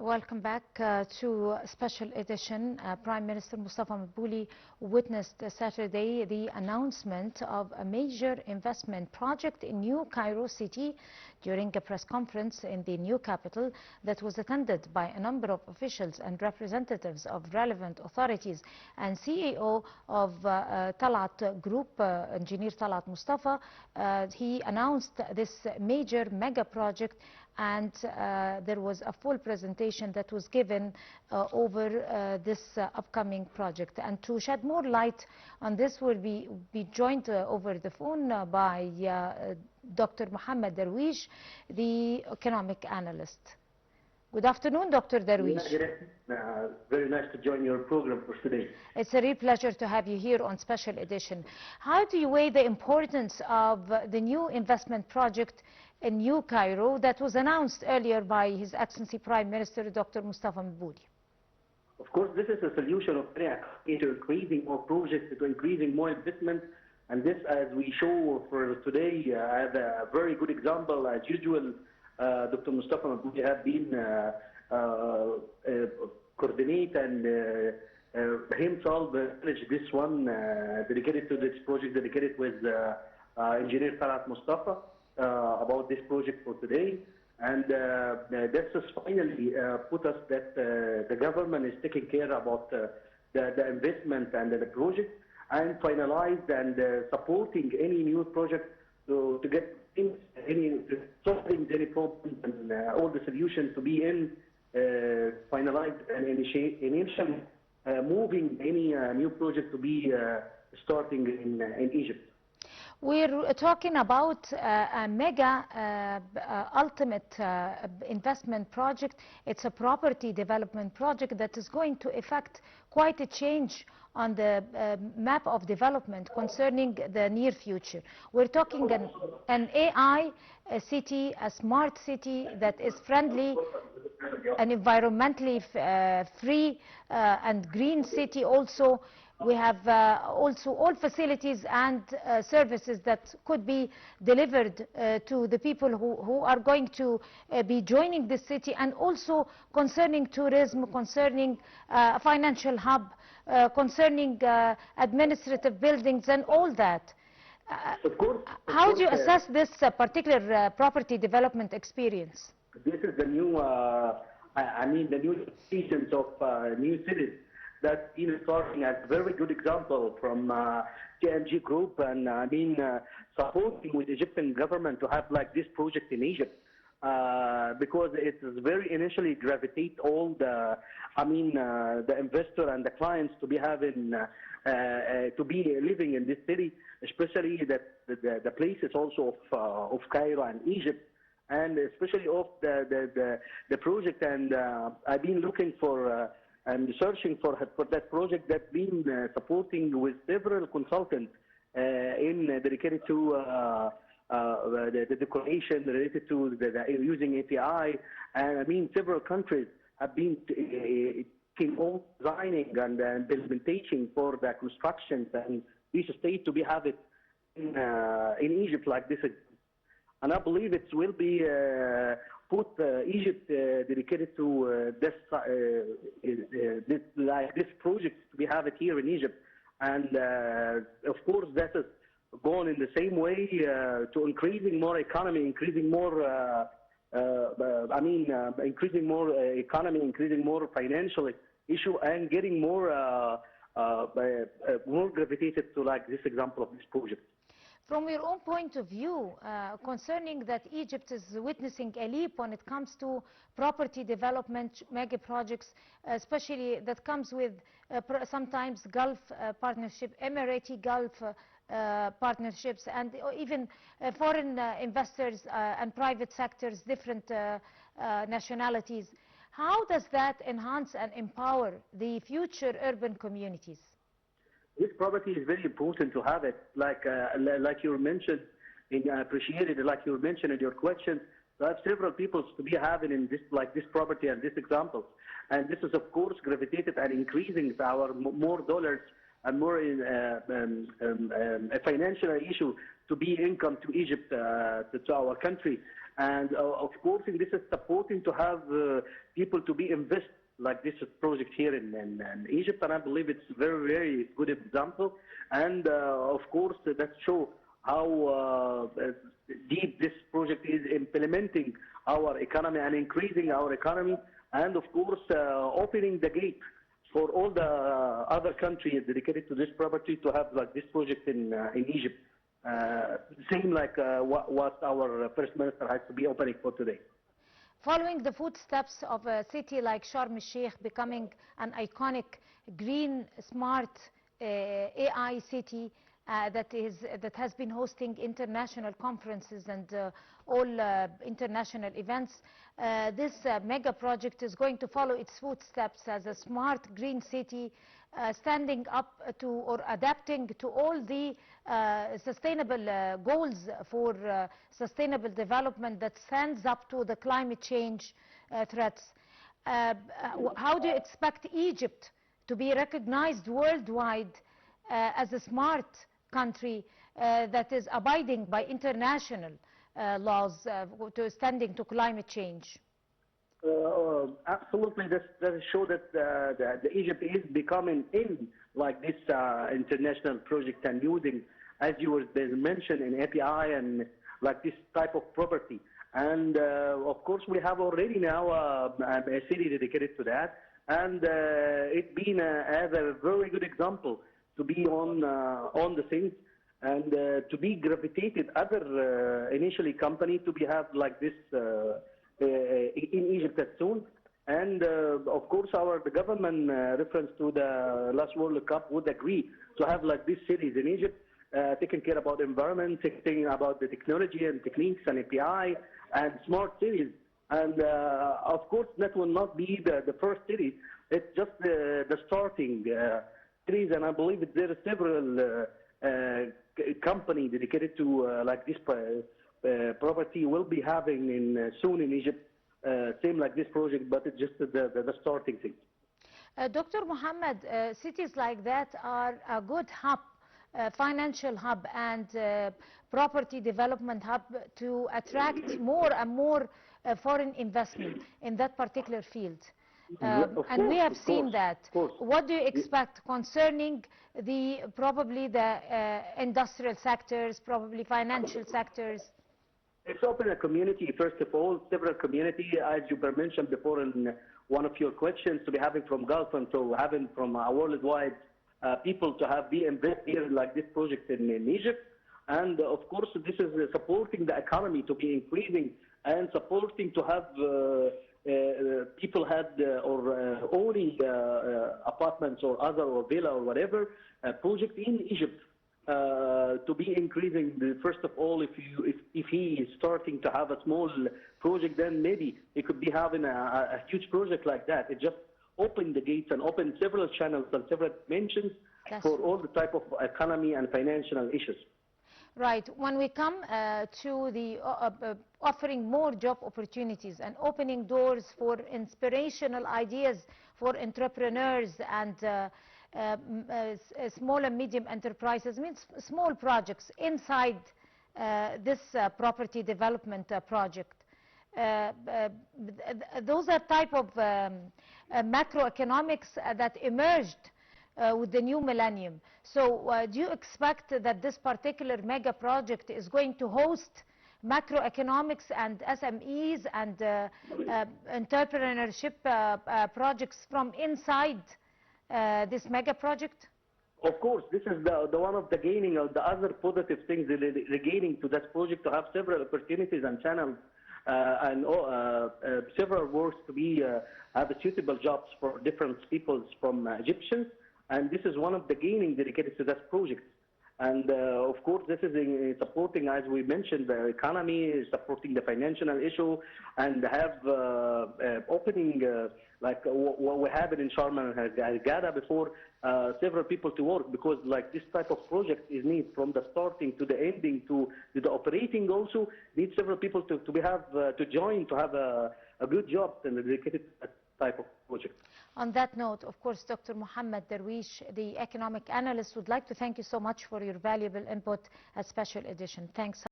Welcome back to a special edition. Prime Minister Mustafa Madbouly witnessed Saturday the announcement of a major investment project in New Cairo city during a press conference in the new capital that was attended by a number of officials and representatives of relevant authorities. And CEO of Talat Group, Engineer Talat Mustafa, he announced this major mega project, and there was a full presentation that was given over this upcoming project. And to shed more light on this, will be joined over the phone by Dr. Mohamad Darwish, the economic analyst. Good afternoon, Dr. Darwish. Very nice to join your program for today. It's a real pleasure to have you here on Special Edition. How do you weigh the importance of the new investment project in New Cairo that was announced earlier by His Excellency Prime Minister Dr. Mustafa Madbouly? Of course, this is a solution of increasing more projects, to increasing more investment, and this, as we show for today, as a very good example, as usual. Dr. Mustafa Madbouly have been coordinate and himself managed this one dedicated to this project, dedicated with Engineer Talat Mustafa about this project for today. And this has finally put us that the government is taking care about the investment and the project, and finalized and supporting any new project to get solving any problems and all the solutions to be finalized and initially moving any new project to be starting in Egypt. We're talking about a mega ultimate investment project. It's a property development project that is going to effect quite a change on the map of development concerning the near future. We're talking an AI city, a smart city that is friendly, an environmentally free and green city also. We have also all facilities and services that could be delivered to the people who are going to be joining this city, and also concerning tourism, concerning a financial hub, concerning administrative buildings and all that. How do you assess this particular property development experience? This is the new, the new seasons of new cities. That's been starting as a very good example from TMG Group, and supporting with the Egyptian government to have like this project in Egypt, because it is very initially gravitate all the, the investor and the clients to be having, to be living in this city, especially that the places also of Cairo and Egypt, and especially of the project. And I've been looking for and searching for that project that's been supporting with several consultants dedicated to the decoration, related to using API, and several countries have been all designing and implementation for the constructions, and this state to be have it in Egypt like this. And I believe it will be put Egypt dedicated to this project to be have it here in Egypt. And of course that is going in the same way to increasing more economy, increasing more increasing more financial issue, and getting more more gravitated to like this example of this project. From your own point of view, concerning that Egypt is witnessing a leap when it comes to property development, mega projects, especially that comes with sometimes Gulf partnership, Emirati Gulf partnerships, and even foreign investors and private sectors, different nationalities. How does that enhance and empower the future urban communities? This property is very important to have it, like you mentioned, and I appreciate it, like you mentioned in your question. So I have several people to be having in this, like this property and this example, and this is of course gravitated and increasing our more dollars and more a financial issue to be income to Egypt, to our country. And of course, this is supporting to have people to be invest like this project here in Egypt, and I believe it's very, very good example. And of course, that show how deep this project is implementing our economy and increasing our economy, and of course, opening the gate for all the other countries dedicated to this property to have like this project in Egypt. Same like what our First Minister has to be opening for today. Following the footsteps of a city like Sharm el-Sheikh becoming an iconic green, smart AI city that has been hosting international conferences and all international events, this mega project is going to follow its footsteps as a smart green city, standing up to or adapting to all the sustainable goals for sustainable development that stands up to the climate change threats. How do you expect Egypt to be recognized worldwide as a smart country that is abiding by international laws standing to climate change? Absolutely, that shows that the Egypt is becoming in like this international project and using, as you were mentioned, an API and like this type of property. And of course, we have already now a city dedicated to that, and it's been as a very good example to be on the things and to be gravitated other initially company to be have like this in Egypt as soon. And of course the government reference to the last World Cup would agree to have like these cities in Egypt taking care about the environment, taking about the technology and techniques and API and smart cities. And of course that will not be the first city, it's just the starting cities, and I believe that there are several companies dedicated to like this property will be having soon in Egypt, same like this project, but it's just the starting thing. Dr. Mohamad, cities like that are a good hub, financial hub and property development hub to attract more and more foreign investment in that particular field. And we have seen that. What do you expect concerning probably the industrial sectors, probably financial sectors? It's open a community, first of all, several community, as you mentioned before in one of your questions, to be having from Gulf and to having from worldwide people to be invested here like this project in Egypt. And of course, this is supporting the economy to be increasing and supporting to have people had or owning apartments or other or villa or whatever project in Egypt to be increasing. First of all, if he is starting to have a small project, then maybe he could be having a huge project like that. It just opened the gates and opened several channels and several dimensions for all the type of economy and financial issues. Right. When we come to the offering more job opportunities and opening doors for inspirational ideas for entrepreneurs and small and medium enterprises, means small projects inside this property development project. Those are type of macroeconomics that emerged with the new millennium. So do you expect that this particular mega project is going to host macroeconomics and SMEs and entrepreneurship projects from inside this mega project? Of course, this is the one of the gaining of the other positive things regaining to that project, to have several opportunities and channels and several works to be have suitable jobs for different peoples from Egyptians. And this is one of the gaining dedicated to that project. And of course, this is supporting, as we mentioned, the economy, supporting the financial issue, and have opening, like what we have in Sharm el-Sheikh before, several people to work, because like this type of project is need from the starting to the ending to the operating also, need several people to join to have a good job and dedicated to that type of project. On that note, of course, Dr. Mohamad Darwish, the economic analyst, would like to thank you so much for your valuable input at Special Edition. Thanks.